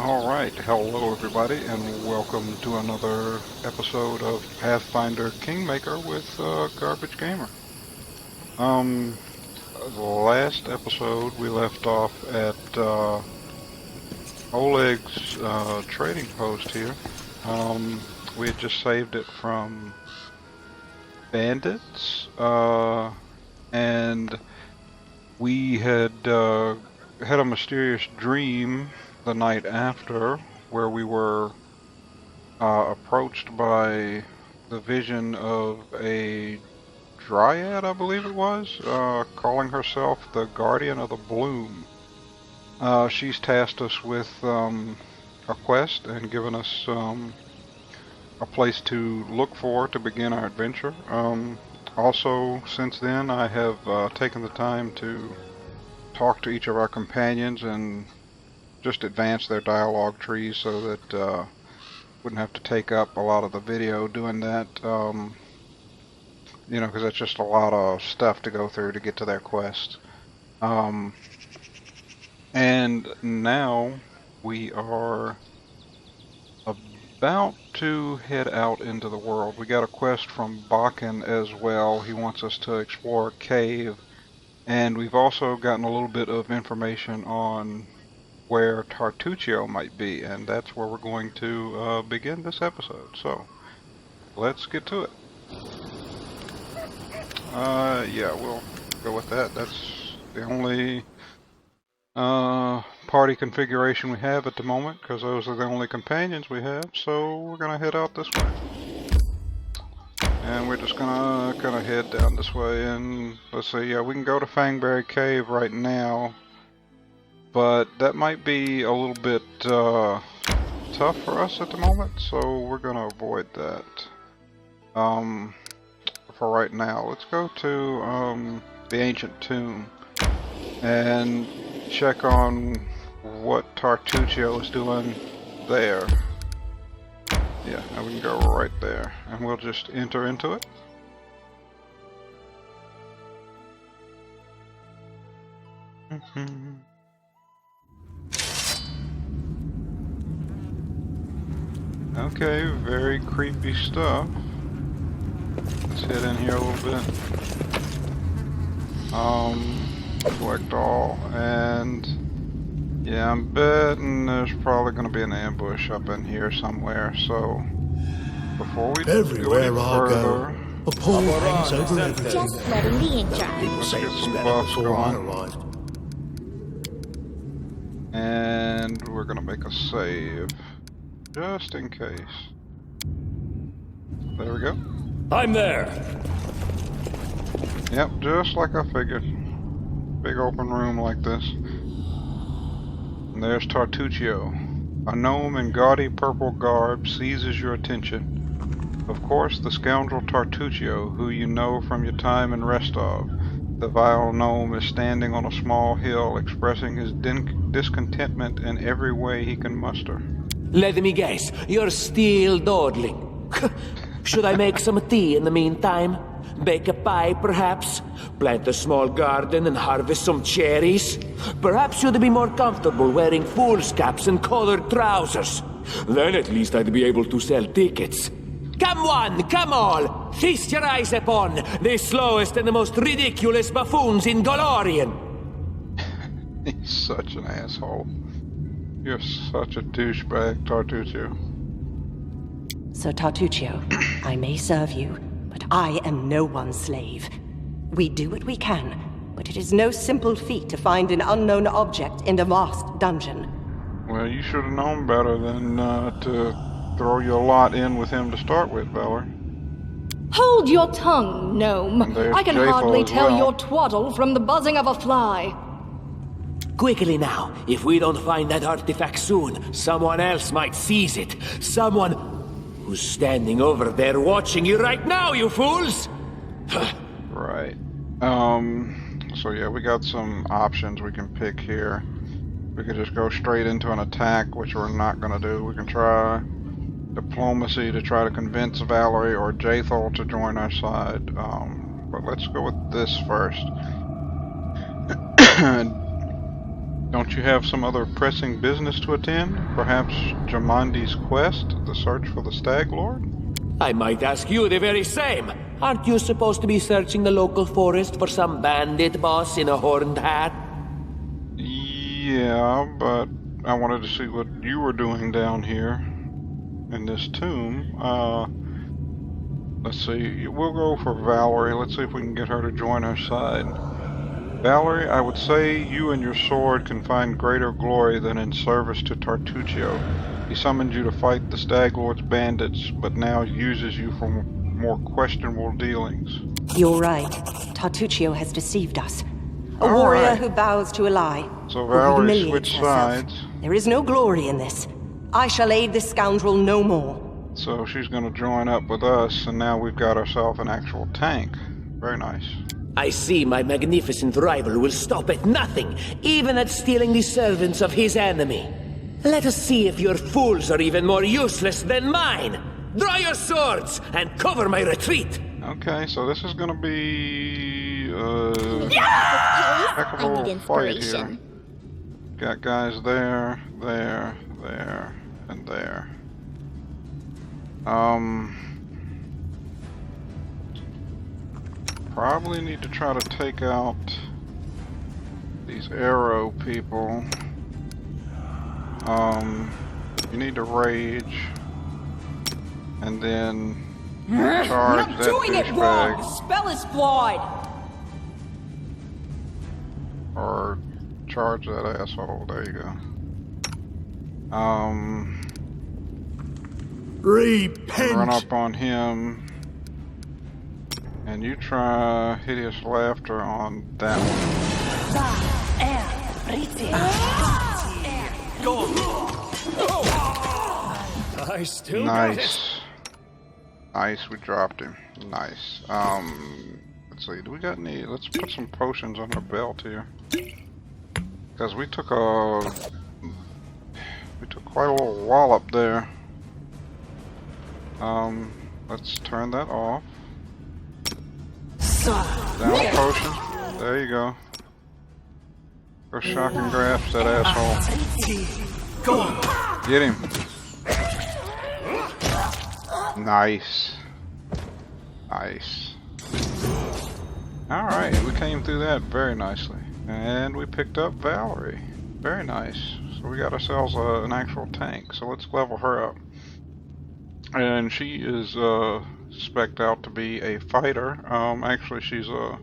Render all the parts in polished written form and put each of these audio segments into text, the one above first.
Alright, hello everybody, and welcome to another episode of Pathfinder Kingmaker with Garbage Gamer. The last episode we left off at Oleg's trading post here. We had just saved it from bandits, and we had had a mysterious dream the night after where we were approached by the vision of a dryad, I believe it was, calling herself the Guardian of the Bloom. She's tasked us with a quest and given us a place to look for to begin our adventure. Also, since then, I have taken the time to talk to each of our companions and just advance their dialogue trees so that wouldn't have to take up a lot of the video doing that. You know, because that's just a lot of stuff to go through to get to their quest. And now we are about to head out into the world. We got a quest from Bakken as well. He wants us to explore a cave, and we've also gotten a little bit of information on where Tartuccio might be, and that's where we're going to begin this episode. So let's get to it. Yeah, we'll go with that. That's the only party configuration we have at the moment, because those are the only companions we have. So we're gonna head out this way, and we're just gonna kind of head down this way. And let's see, yeah, we can go to Fangberry Cave right now, but that might be a little bit tough for us at the moment, so we're gonna avoid that for right now. Let's go to the ancient tomb and check on what Tartuccio is doing there. Yeah, and we can go right there, and we'll just enter into it. Okay, very creepy stuff. Let's head in here a little bit. Select all, and yeah, I'm betting there's probably going to be an ambush up in here somewhere, so before we go any further, a pall hangs over everything. Just letting the ink dry. People say get it was some better buffs before I going. arrived. and we're going to make a save, just in case. There we go. I'm there. Yep, just like I figured. Big open room like this. And there's Tartuccio. A gnome in gaudy purple garb seizes your attention. Of course, the scoundrel Tartuccio, who you know from your time in Rostov. The vile gnome is standing on a small hill, expressing his discontentment in every way he can muster. Let me guess, you're still dawdling. Should I make some tea in the meantime? Bake a pie, perhaps? Plant a small garden and harvest some cherries? Perhaps you'd be more comfortable wearing fool's caps and colored trousers. Then at least I'd be able to sell tickets. Come one, come all! Feast your eyes upon the slowest and the most ridiculous buffoons in Golorian! He's such an asshole. You're such a douchebag, Tartuccio. Sir Tartuccio, I may serve you, but I am no one's slave. We do what we can, but it is no simple feat to find an unknown object in a vast dungeon. Well, you should have known better than to throw your lot in with him to start with, Valerie. Hold your tongue, gnome. There's I can Japhel hardly as tell well. your twaddle from the buzzing of a fly. Quickly now, if we don't find that artifact soon, someone else might seize it. Someone who's standing over there watching you right now, you fools! Right. So yeah, we got some options we can pick here. We could just go straight into an attack, which we're not going to do. We can try diplomacy to try to convince Valerie or Jathal to join our side. But let's go with this first. Don't you have some other pressing business to attend? Perhaps Jamandi's quest, the search for the Stag Lord? I might ask you the very same. Aren't you supposed to be searching the local forest for some bandit boss in a horned hat? Yeah, but I wanted to see what you were doing down here in this tomb. Let's see, we'll go for Valerie. Let's see if we can get her to join our side. Valerie, I would say you and your sword can find greater glory than in service to Tartuccio. He summoned you to fight the Stag Lord's bandits, but now uses you for more questionable dealings. You're right. Tartuccio has deceived us. A warrior who bows to a lie. So who Valerie humiliates switched herself. sides. There is no glory in this. I shall aid this scoundrel no more. So she's going to join up with us, and now we've got ourselves an actual tank. Very nice. I see my magnificent rival will stop at nothing, even at stealing the servants of his enemy. Let us see if your fools are even more useless than mine. Draw your swords and cover my retreat. Okay, so this is going to be heck of I need a fight here. inspiration. Got guys there, there, and there. Probably need to try to take out these arrow people. You need to rage, and then charge that douchebag, Spell is flawed! or charge that asshole. There you go. Repent! Run up on him, and you try hideous laughter on that I still one. got it. Nice. Nice, we dropped him. Nice. Let's see, do we got any? Let's put some potions on our belt here. Because we took quite a little wallop there. Let's turn that off. Down potion. There you go. Go shock and grasp that asshole. Get him. Nice. Nice. Alright, we came through that very nicely. And we picked up Valerie. Very nice. So we got ourselves an actual tank. So let's level her up. And she is spec'd out to be a fighter. Actually, she's a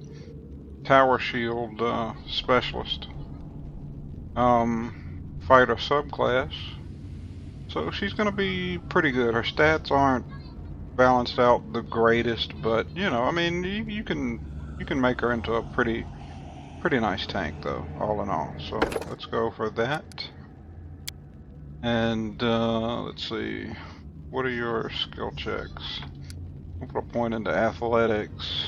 tower shield specialist. Fighter subclass. So she's going to be pretty good. Her stats aren't balanced out the greatest, but you know, I mean, you can make her into a pretty nice tank, though, all in all. So let's go for that. And let's see, what are your skill checks? We'll put a point into athletics,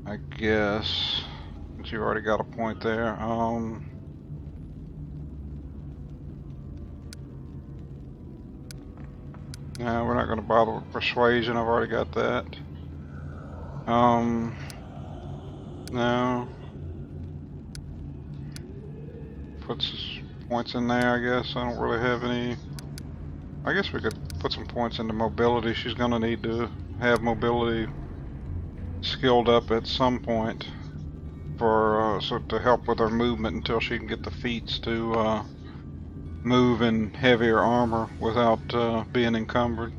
I guess, since you already got a point there. No, we're not going to bother with persuasion. I've already got that. No. Puts points in there, I guess. I don't really have any. I guess we could put some points into mobility. She's going to need to have mobility skilled up at some point for so to help with her movement until she can get the feats to move in heavier armor without being encumbered.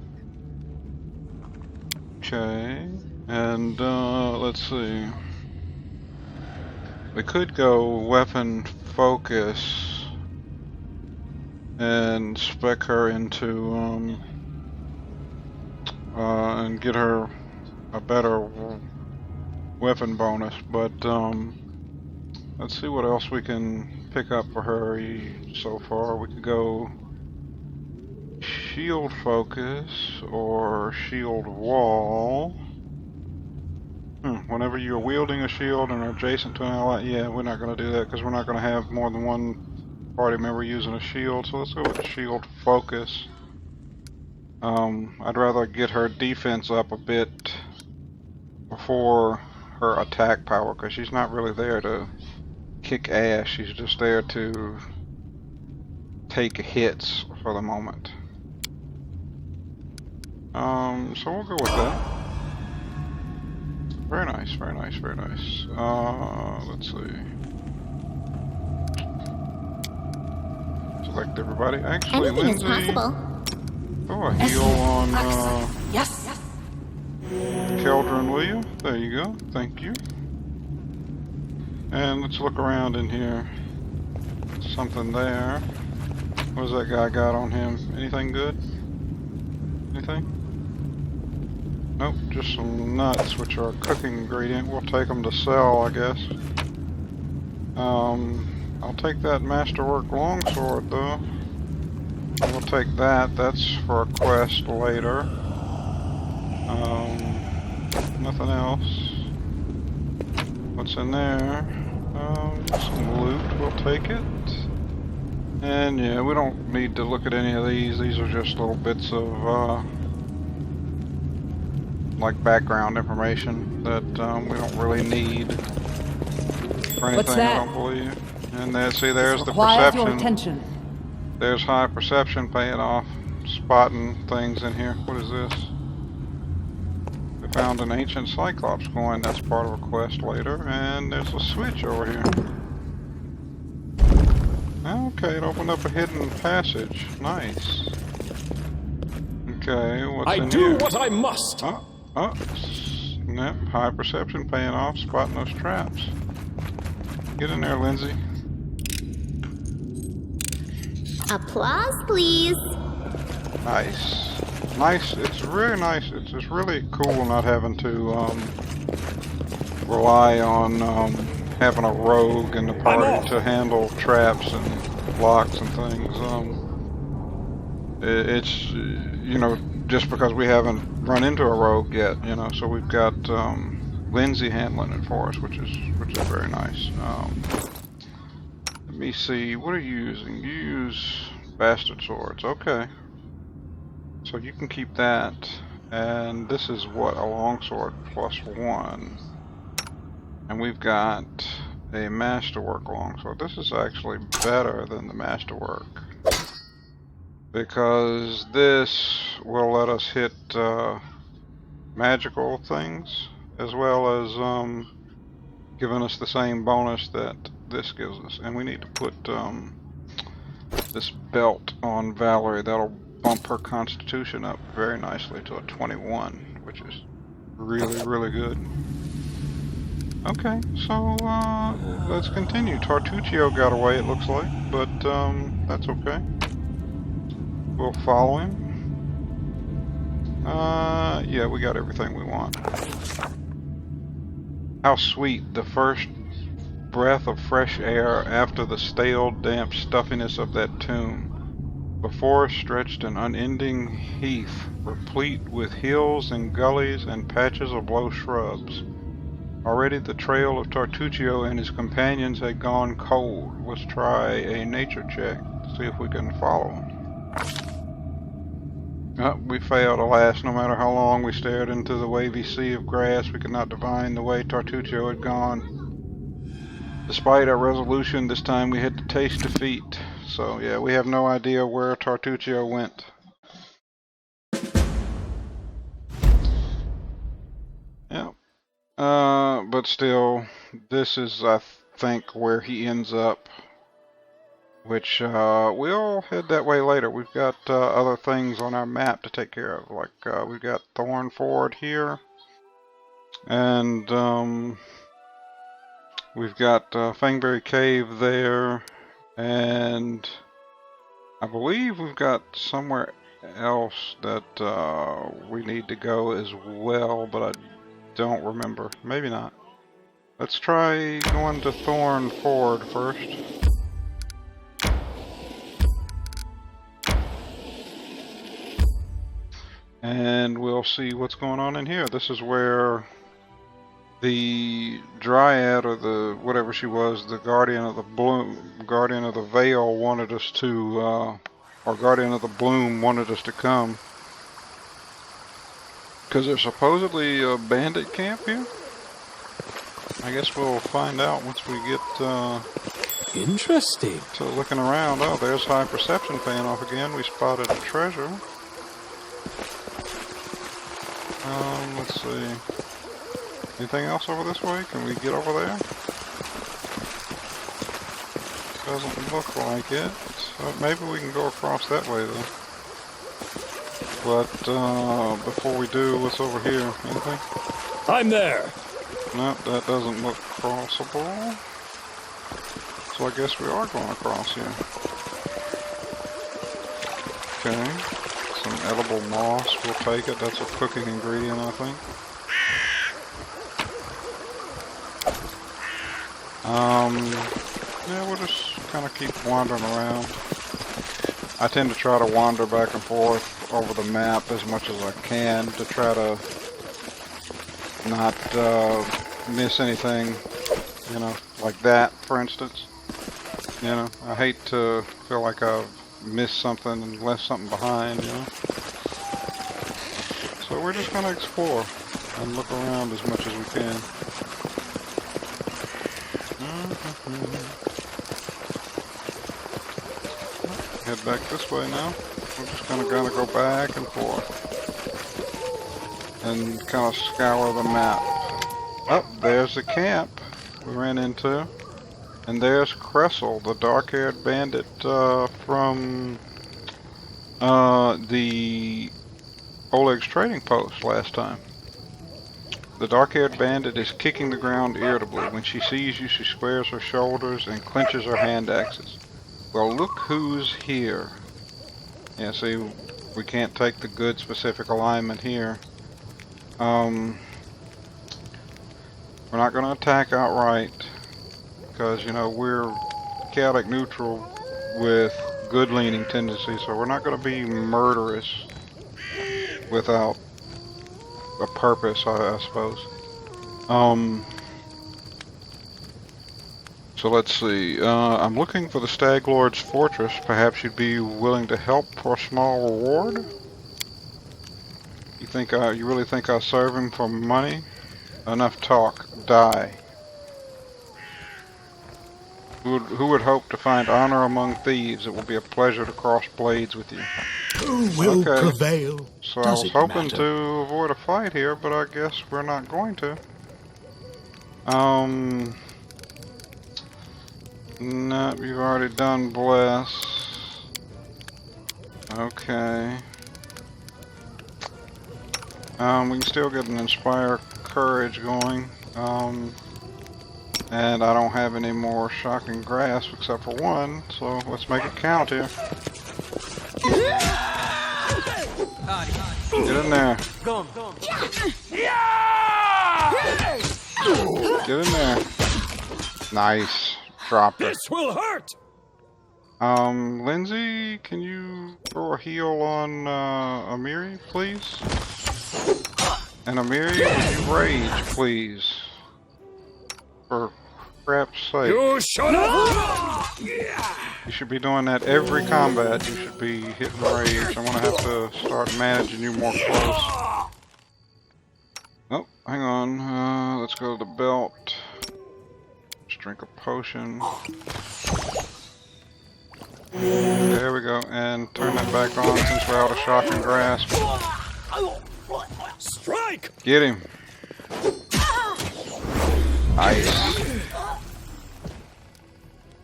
Okay, and let's see. We could go weapon focus and spec her into and get her a better weapon bonus, but let's see what else we can pick up for her so far. We could go shield focus or shield wall. Whenever you're wielding a shield and are adjacent to an ally, yeah, we're not going to do that because we're not going to have more than one party member using a shield. So let's go with shield focus. I'd rather get her defense up a bit before her attack power, because she's not really there to kick ass. She's just there to take hits for the moment. So we'll go with that. Very nice, very nice, very nice. Let's see. Select everybody. Actually, Anything is Lindsay. possible. Oh, a heal on Yes. Keldrin, will you? There you go. Thank you. And let's look around in here. Something there. What does that guy got on him? Anything good? Anything? Nope, just some nuts, which are a cooking ingredient. We'll take them to sell, I guess. I'll take that masterwork longsword, though. We'll take that. That's for a quest later. Nothing else. What's in there? Some loot. We'll take it. And yeah, we don't need to look at any of these. These are just little bits of like background information that we don't really need for anything. What's that? I don't believe. And there, see, there's the Requires your perception. attention. There's high perception paying off, spotting things in here. What is this? We found an ancient Cyclops coin. That's part of a quest later. And there's a switch over here. Okay, it opened up a hidden passage. Nice. Okay, what's I in do here? what I must. Snap. High perception paying off, spotting those traps. Get in there, Lindsay. Applause, please. Nice. Nice. It's really nice. It's just really cool not having to rely on having a rogue in the party to handle traps and blocks and things. It's, you know, just because we haven't run into a rogue yet, you know, so we've got Lindsay handling it for us, which is very nice. Let me see, what are you using? You use bastard swords, okay. So you can keep that, and this is what, a longsword +1. And we've got a masterwork longsword. This is actually better than the masterwork, because this will let us hit magical things, as well as giving us the same bonus that this gives us. And we need to put this belt on Valerie. That'll bump her constitution up very nicely to a 21, which is really, really good. Okay, so let's continue. Tartuccio got away, it looks like, but that's okay. We'll follow him. Yeah, we got everything we want. How sweet, the first breath of fresh air after the stale, damp stuffiness of that tomb. Before stretched an unending heath, replete with hills and gullies and patches of low shrubs. Already the trail of Tartuccio and his companions had gone cold. Let's try a nature check, see if we can follow him. Oh, we failed, alas. No matter how long we stared into the wavy sea of grass, we could not divine the way Tartuccio had gone. Despite our resolution, this time we had to taste defeat. So yeah, we have no idea where Tartuccio went. Yeah. But still, this is, I think, where he ends up. Which, we'll head that way later. We've got other things on our map to take care of. Like, we've got Thorn Ford here. And, we've got Fangberry Cave there. And I believe we've got somewhere else that we need to go as well, but I don't remember. Maybe not. Let's try going to Thorn Ford first. And we'll see what's going on in here. This is where the Dryad, or the whatever she was, the Guardian of the Bloom, Guardian of the Veil wanted us to, or Guardian of the Bloom wanted us to come. Because there's supposedly a bandit camp here? I guess we'll find out once we get Interesting. to looking around. Oh, there's high perception paying off again. We spotted a treasure. Let's see. Anything else over this way? Can we get over there? Doesn't look like it. Maybe we can go across that way though. But before we do, what's over here? Anything? I'm there. No, that doesn't look crossable. So I guess we are going across here. Okay. Some edible moss, we'll take it. That's a cooking ingredient, I think. Yeah, we'll just kind of keep wandering around. I tend to try to wander back and forth over the map as much as I can to try to not miss anything, you know, like that, for instance. You know, I hate to feel like I've missed something and left something behind, you know. So we're just going to explore and look around as much as we can. Head back this way now. We're just going to go back and forth and kind of scour the map. Oh, there's the camp we ran into. And there's Cressel, the dark-haired bandit from the Oleg's trading post last time. The dark-haired bandit is kicking the ground irritably. When she sees you, she squares her shoulders and clenches her hand axes. Well, look who's here. Yeah, see, we can't take the good specific alignment here. We're not going to attack outright, because, you know, we're chaotic neutral with good leaning tendencies, so we're not going to be murderous without a purpose, I suppose. So let's see. I'm looking for the Stag Lord's fortress. Perhaps you'd be willing to help for a small reward? You really think I'll serve him for money? Enough talk. Die. Who would hope to find honor among thieves? It will be a pleasure to cross blades with you. Who will prevail? So I was hoping to avoid a fight here, but I guess we're not going to. No, you've already done bless. Okay. We can still get an inspire courage going. And I don't have any more shocking grasp except for one, so let's make it count here. Get in there. Get in there. Nice. Dropped it. This will hurt. Lindsay, can you throw a heal on Amiri, please? And Amiri, would you rage, please? For crap's sake. You shut up! You should be doing that every combat. You should be hitting rage. I'm gonna have to start managing you more close. Oh, hang on. Let's go to the belt. Just drink a potion. There we go. And turn that back on since we're out of shock and grasp. Strike! Get him. Nice.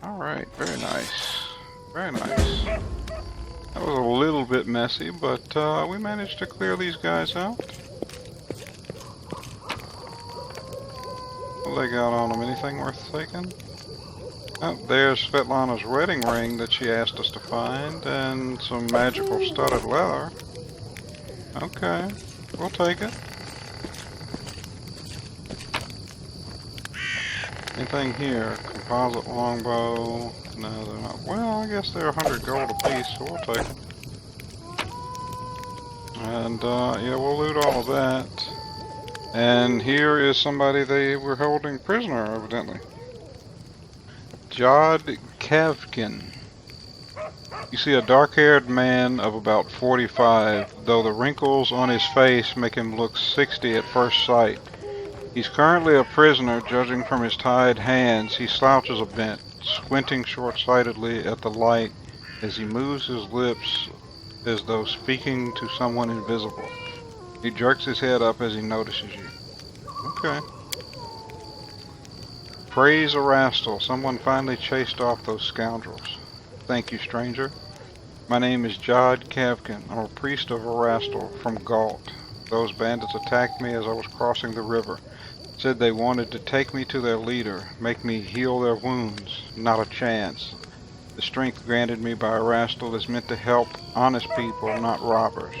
Alright, very nice. Very nice. That was a little bit messy, but we managed to clear these guys out. What do they got on them? Anything worth taking? Oh, there's Svetlana's wedding ring that she asked us to find, and some magical studded leather. Okay, we'll take it. Anything here? Composite longbow. No, they're not. Well, I guess they're 100 gold apiece, so we'll take them. And, yeah, we'll loot all of that. And here is somebody they were holding prisoner, evidently. Jod Kavkin. You see a dark-haired man of about 45, though the wrinkles on his face make him look 60 at first sight. He's currently a prisoner, judging from his tied hands. He slouches a bit, squinting short-sightedly at the light as he moves his lips as though speaking to someone invisible. He jerks his head up as he notices you. Okay. Praise Erastil. Someone finally chased off those scoundrels. Thank you, stranger. My name is Jod Kavkin. I'm a priest of Erastil from Galt. Those bandits attacked me as I was crossing the river. Said they wanted to take me to their leader, make me heal their wounds. Not a chance. The strength granted me by Erastil is meant to help honest people, not robbers.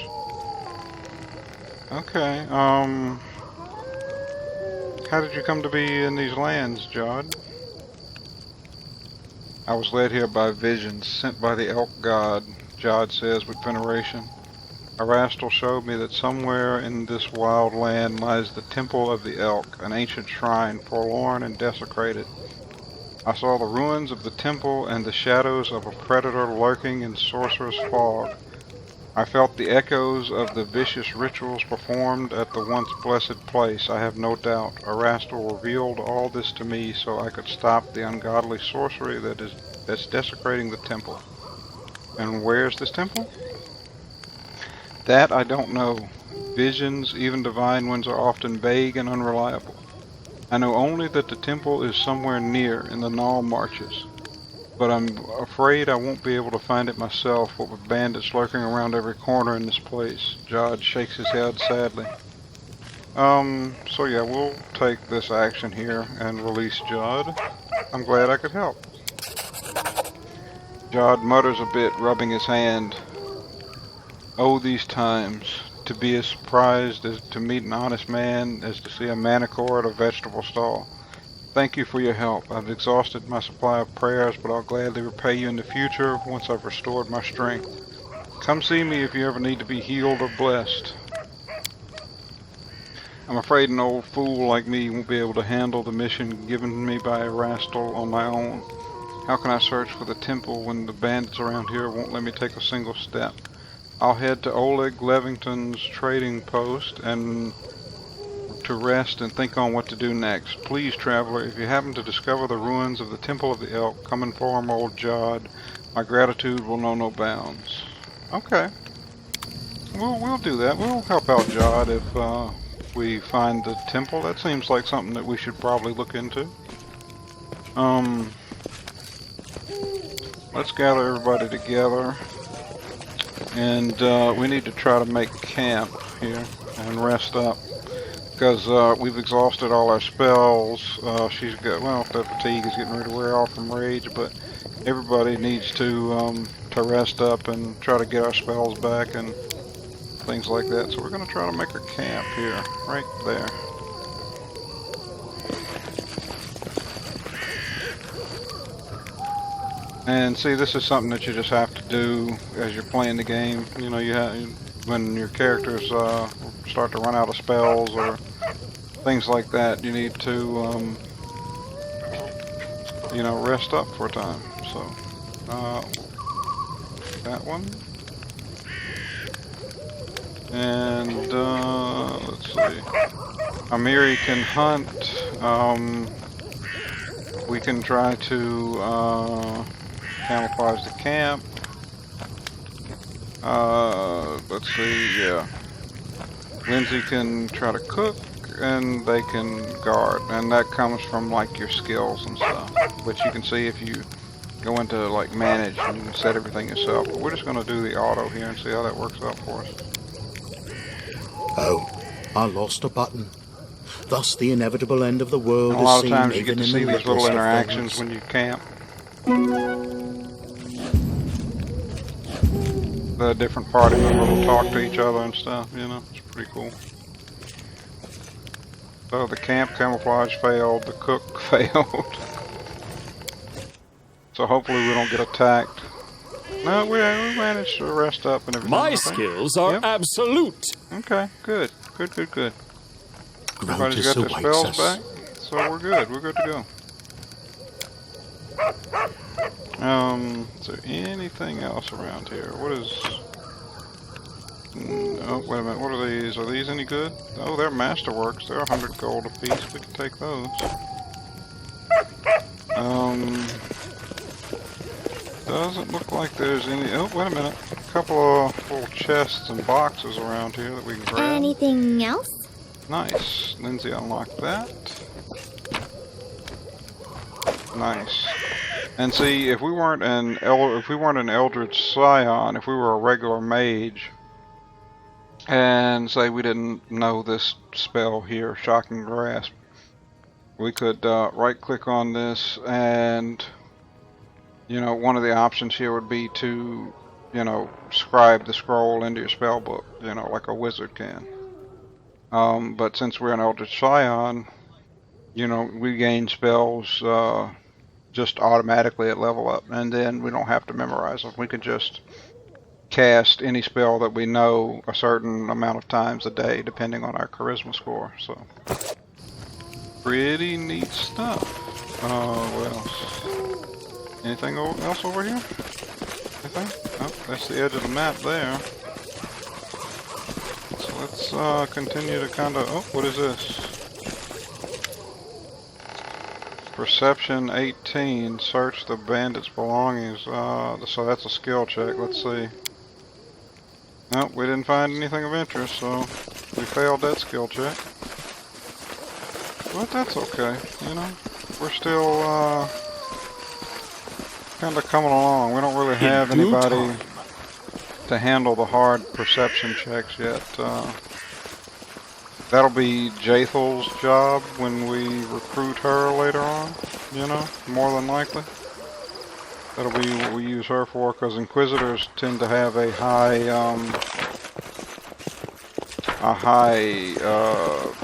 Okay, how did you come to be in these lands, Jod? I was led here by visions, sent by the elk god, Jod says with veneration. Erastil showed me that somewhere in this wild land lies the Temple of the Elk, an ancient shrine, forlorn and desecrated. I saw the ruins of the temple and the shadows of a predator lurking in sorcerous fog. I felt the echoes of the vicious rituals performed at the once blessed place. I have no doubt Erastil revealed all this to me so I could stop the ungodly sorcery that's desecrating the temple. And where's this temple? That I don't know. Visions, even divine ones, are often vague and unreliable. I know only that the temple is somewhere near in the Null Marches, but I'm afraid I won't be able to find it myself, what with bandits lurking around every corner in this place. Jod shakes his head sadly. So yeah, we'll take this action here and release Jod. I'm glad I could help. Jod mutters a bit, rubbing his hand. Oh, these times, to be as surprised as to meet an honest man as to see a manicore at a vegetable stall. Thank you for your help. I've exhausted my supply of prayers, but I'll gladly repay you in the future once I've restored my strength. Come see me if you ever need to be healed or blessed. I'm afraid an old fool like me won't be able to handle the mission given me by Erastil on my own. How can I search for the temple when the bandits around here won't let me take a single step? I'll head to Oleg Levington's trading post and to rest and think on what to do next. Please, traveler, if you happen to discover the ruins of the Temple of the Elk, come inform old Jod. My gratitude will know no bounds. Okay. We'll do that. We'll help out Jod if we find the temple. That seems like something that we should probably look into. Let's gather everybody together. And we need to try to make camp here and rest up. Because we've exhausted all our spells. She's got, well, the fatigue is getting ready to wear off from rage, but everybody needs to rest up and try to get our spells back and things like that. So we're going to try to make a camp here, right there. And see, this is something that you just have to do as you're playing the game. You know, you have, when your characters start to run out of spells or things like that, you need to, you know, rest up for a time. So, that one. And, let's see. Amiri can hunt. We can try to, camouflage the camp. Let's see, yeah. Lindsay can try to cook, and they can guard, and that comes from like your skills and stuff. But you can see if you go into like manage, and you can set everything yourself. But we're just going to do the auto here and see how that works out for us. Oh, I lost a button. Thus the inevitable end of the world And a lot is of seen times you get even to in see the these little littlest of interactions things. when you camp. The different party members will talk to each other and stuff, you know, it's pretty cool. So the camp camouflage failed, the cook failed. So hopefully we don't get attacked. No, we managed to rest up and everything. My skills are absolute. Okay, good. Everybody's Grotus got their awaits spells us. back, so we're good to go. Is there anything else around here? What is... Oh, wait a minute. What are these? Are these any good? Oh, they're masterworks. They're 100 gold apiece. We can take those. Doesn't look like there's any... Oh, wait a minute. A couple of little chests and boxes around here that we can grab. Anything else? Nice. Lindsay unlocked that. Nice. And see, if we weren't an Eldritch Scion, if we were a regular mage, and say we didn't know this spell here, Shocking Grasp, we could right-click on this, and one of the options here would be to, scribe the scroll into your spell book, like a wizard can. But since we're an Eldritch Scion, we gain spells just automatically at level up, and then we don't have to memorize them. We can just cast any spell that we know a certain amount of times a day, depending on our charisma score. So, pretty neat stuff. What else? Anything else over here? Anything? Oh, that's the edge of the map there. So let's continue to kind of... Oh, what is this? Perception 18. Search the bandit's belongings. So that's a skill check. Let's see. Nope, we didn't find anything of interest, so we failed that skill check. But that's okay, We're still kind of coming along. We don't really have anybody to handle the hard perception checks yet. That'll be Jathel's job when we recruit her later on, more than likely. That'll be what we use her for, because Inquisitors tend to have a high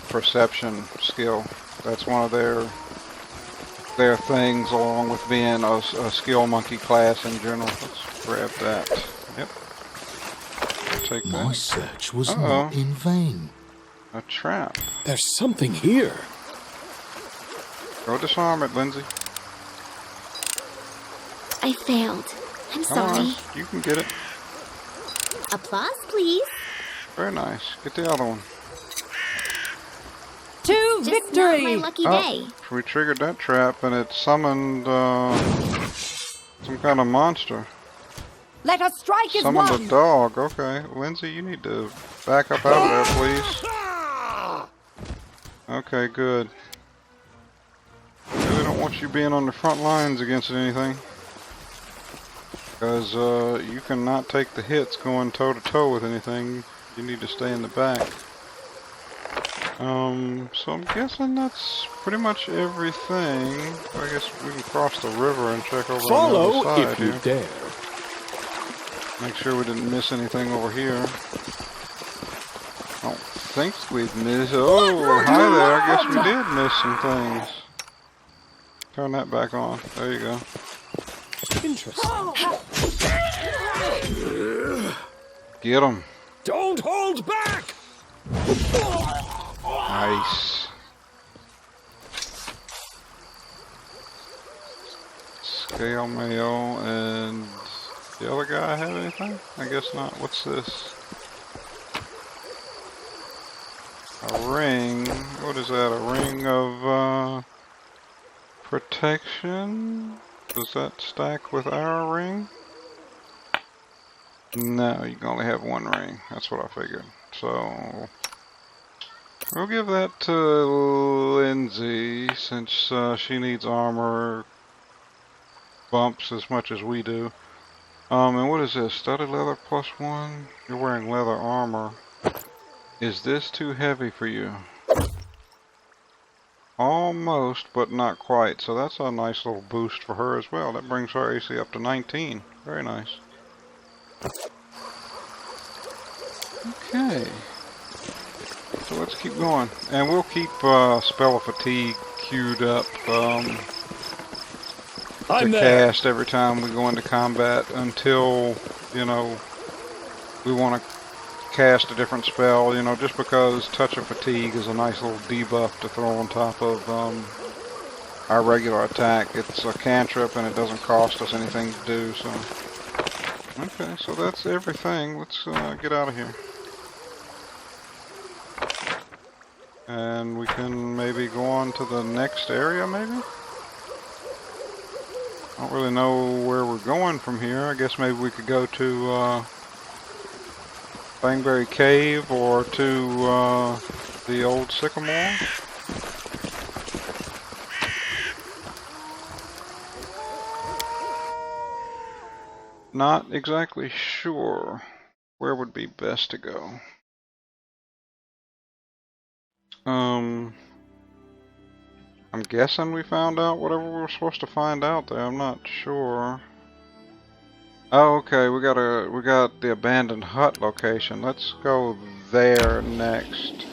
perception skill. That's one of their things, along with being a skill monkey class in general. Let's grab that. Yep. Take that. My search was not in vain. A trap. There's something here. Go disarm it, Lindsay. I failed. I'm Come sorry. on, you can get it. Applause, please. Very nice. Get the other one. To Just victory! not my lucky day. We triggered that trap and it summoned some kind of monster. Let us strike as Summoned one! a dog. Okay, Lindsay, you need to back up out of there, please. Okay, good. Really don't want you being on the front lines against anything, because you cannot take the hits going toe to toe with anything. You need to stay in the back. So I'm guessing that's pretty much everything. I guess we can cross the river and check over on the other side if you here. dare. Make sure we didn't miss anything over here. I don't think we've missed... Oh, hi there. I guess we did miss some things. Turn that back on. There you go. Interesting. Get him. Don't hold back! Nice. Scale mail, and the other guy have anything? I guess not. What's this? A ring. What is that? A ring of protection? Does that stack with our ring? No, you can only have one ring. That's what I figured. So we'll give that to Lindsay, since she needs armor bumps as much as we do. And what is this? Studded leather +1? You're wearing leather armor. Is this too heavy for you? Almost, but not quite. So that's a nice little boost for her as well. That brings her AC up to 19. Very nice. Okay. So let's keep going. And we'll keep Spell of Fatigue queued up to cast every time we go into combat until, we want to cast a different spell, just because Touch of Fatigue is a nice little debuff to throw on top of our regular attack. It's a cantrip and it doesn't cost us anything to do, so... Okay, so that's everything. Let's get out of here. And we can maybe go on to the next area, maybe? I don't really know where we're going from here. I guess maybe we could go to Bangberry Cave or to the old Sycamore. Not exactly sure where would be best to go. I'm guessing we found out whatever we were supposed to find out there. I'm not sure. Oh, okay. We got the abandoned hut location. Let's go there next.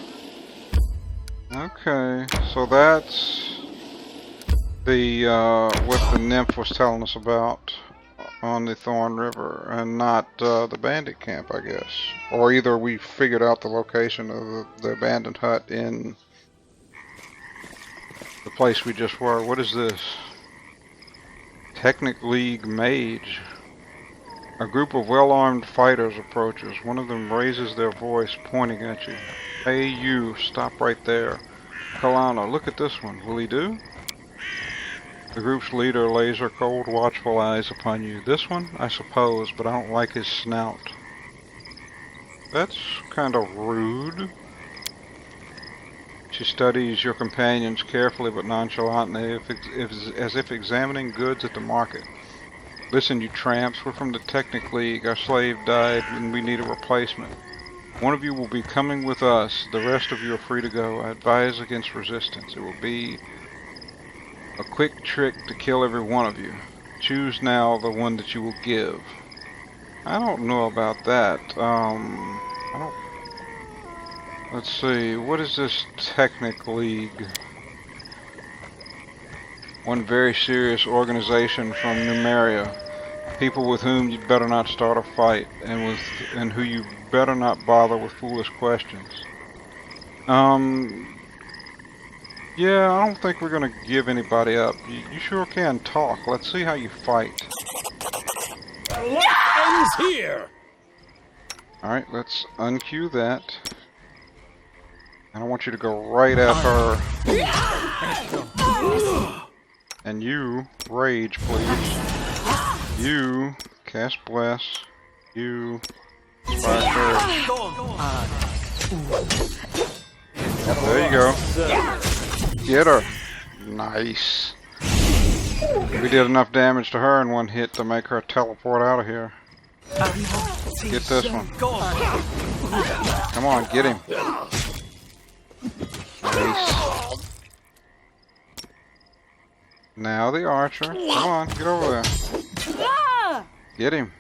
Okay, so that's the what the nymph was telling us about on the Thorn River, and not the bandit camp, I guess. Or either we figured out the location of the abandoned hut in the place we just were. What is this? Technic League Mage. A group of well-armed fighters approaches. One of them raises their voice, pointing at you. Hey you, stop right there. Kalana, look at this one. Will he do? The group's leader lays her cold, watchful eyes upon you. This one, I suppose, but I don't like his snout. That's kind of rude. She studies your companions carefully but nonchalantly, as if examining goods at the market. Listen, you tramps, we're from the Technic League. Our slave died and we need a replacement. One of you will be coming with us. The rest of you are free to go. I advise against resistance. It will be a quick trick to kill every one of you. Choose now the one that you will give. I don't know about that. Let's see, what is this Technic League? One very serious organization from Numeria. People with whom you'd better not start a fight, and who you better not bother with foolish questions. Yeah, I don't think we're gonna give anybody up. You sure can talk. Let's see how you fight. What ends here? Alright, let's uncue that. And I want you to go right at her. And you, rage, please. You, cast bless. You, fire. There you go. Get her. Nice. We did enough damage to her in one hit to make her teleport out of here. Get this one. Come on, get him. Nice. Now the archer. Come on, get over there. Get him.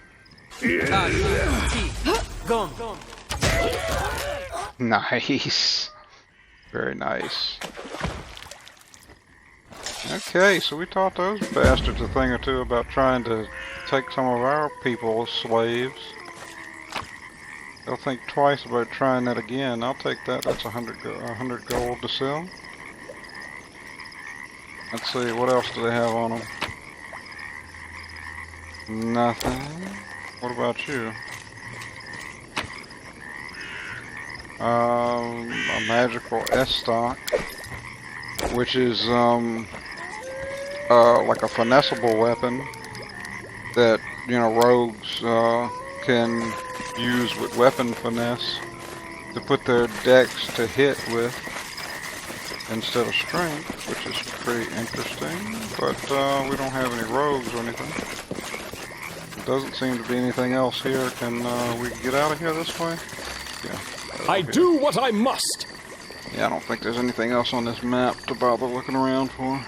Nice. Very nice. Okay, so we taught those bastards a thing or two about trying to take some of our people as slaves. They'll think twice about trying that again. I'll take that. That's 100 gold to sell. Let's see, what else do they have on them? Nothing. What about you? A magical S-stock, which is like a finessable weapon that, you know, rogues can use with weapon finesse to put their dex to hit with instead of strength, which is pretty interesting, but we don't have any rogues or anything. Doesn't seem to be anything else here. Can we get out of here this way? Yeah. I do what I must. Yeah, I don't think there's anything else on this map to bother looking around for.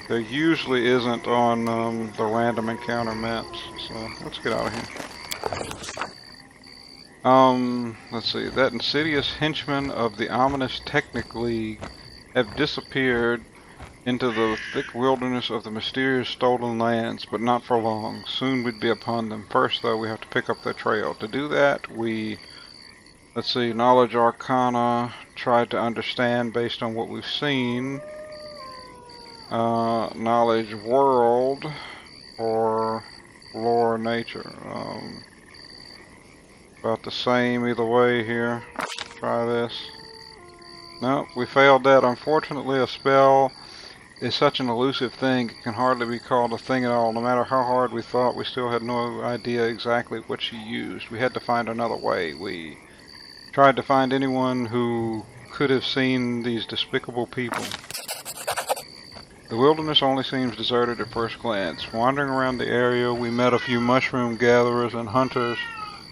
There usually isn't on the random encounter maps, so let's get out of here. Let's see. That insidious henchman of the ominous Technic League have disappeared into the thick wilderness of the mysterious stolen lands, but not for long. Soon we'd be upon them. First, though, we have to pick up their trail. To do that, let's see, Knowledge Arcana, tried to understand based on what we've seen. Knowledge World, or Lore Nature. About the same either way here. Try this. No, we failed that. Unfortunately, a spell is such an elusive thing, it can hardly be called a thing at all. No matter how hard we thought, we still had no idea exactly what she used. We had to find another way. We tried to find anyone who could have seen these despicable people. The wilderness only seems deserted at first glance. Wandering around the area, we met a few mushroom gatherers and hunters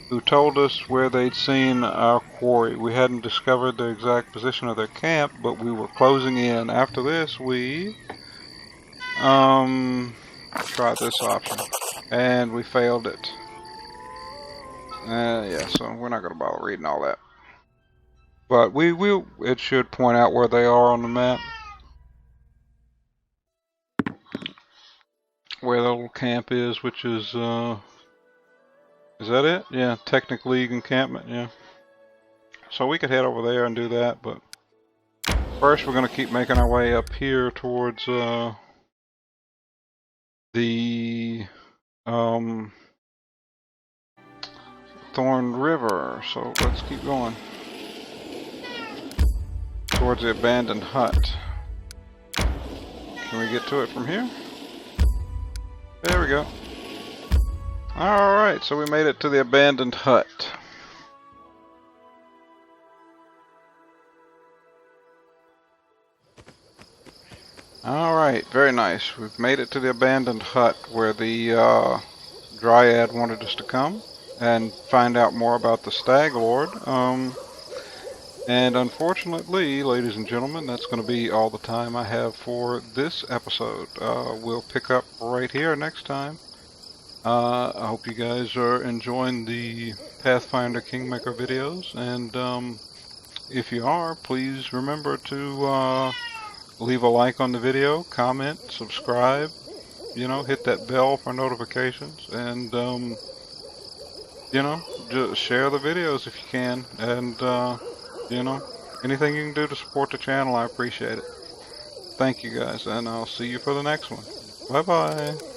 who told us where they'd seen our quarry. We hadn't discovered the exact position of their camp, but we were closing in. After this, we tried this option, and we failed it. Yeah, so we're not going to bother reading all that. But we will. It should point out where they are on the map. Where the little camp is, which is that it? Yeah, Technic League encampment, yeah. So we could head over there and do that, but first we're going to keep making our way up here towards the Thorn River. So let's keep going towards the abandoned hut. Can we get to it from here? There we go. Alright, so we made it to the abandoned hut. Alright, very nice. We've made it to the abandoned hut where the Dryad wanted us to come and find out more about the Stag Lord. And unfortunately, ladies and gentlemen, that's going to be all the time I have for this episode. We'll pick up right here next time. I hope you guys are enjoying the Pathfinder Kingmaker videos, and if you are, please remember to leave a like on the video, comment, subscribe, you know, hit that bell for notifications, and you know, just share the videos if you can, and you know, anything you can do to support the channel, I appreciate it. Thank you guys, and I'll see you for the next one. Bye bye.